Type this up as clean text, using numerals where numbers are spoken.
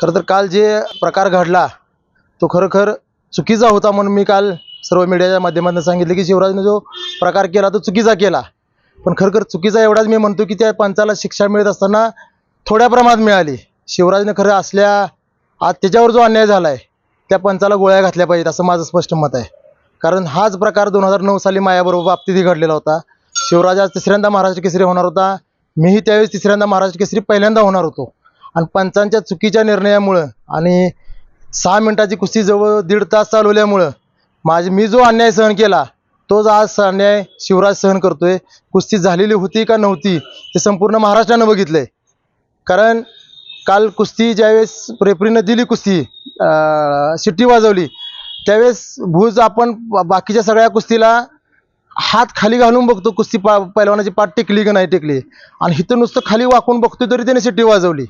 खरं तर काल जे प्रकार घडला तो खरोखर चुकीचा होता म्हणून मी काल सर्व मीडियाच्या माध्यमातून सांगितलं की शिवराजने जो प्रकार केला तो चुकीचा केला. पण खरोखर चुकीचा एवढाच मी म्हणतो की त्या पंचाला शिक्षा मिळत असताना थोड्या प्रमाणात मिळाली. शिवराजने खरं असल्या आज त्याच्यावर जो अन्याय झाला आहे त्या पंचाला गोळ्या घातल्या पाहिजेत असं माझं स्पष्ट मत आहे. कारण हाच प्रकार 2009 साली माझ्याबरोबर बाबतीतही घडलेला होता. शिवराज आज तिसऱ्यांदा महाराष्ट्र केसरी होणार होता. मीही त्यावेळेस तिसऱ्यांदा महाराष्ट्र केसरी पहिल्यांदा होणार होतो. आणि पंचांच्या चुकीच्या निर्णयामुळं आणि 6 मिनिटाची कुस्ती जवळ 1.5 तास चालवल्यामुळं मी जो अन्याय सहन केला तोच आज अन्याय शिवराज सहन करतोय. कुस्ती झालेली होती का नव्हती हे संपूर्ण महाराष्ट्रानं बघितलंय. कारण काल कुस्ती ज्यावेळेस रेफरीनं दिली कुस्ती शिट्टी वाजवली त्यावेळेस भूज आपण बाकीच्या सगळ्या कुस्तीला हात खाली घालून बघतो कुस्ती पैलवानाची पाठ टेकली की नाही टेकली आणि इथं नुसतं खाली वाकून बघतोय तरी त्याने शिट्टी वाजवली.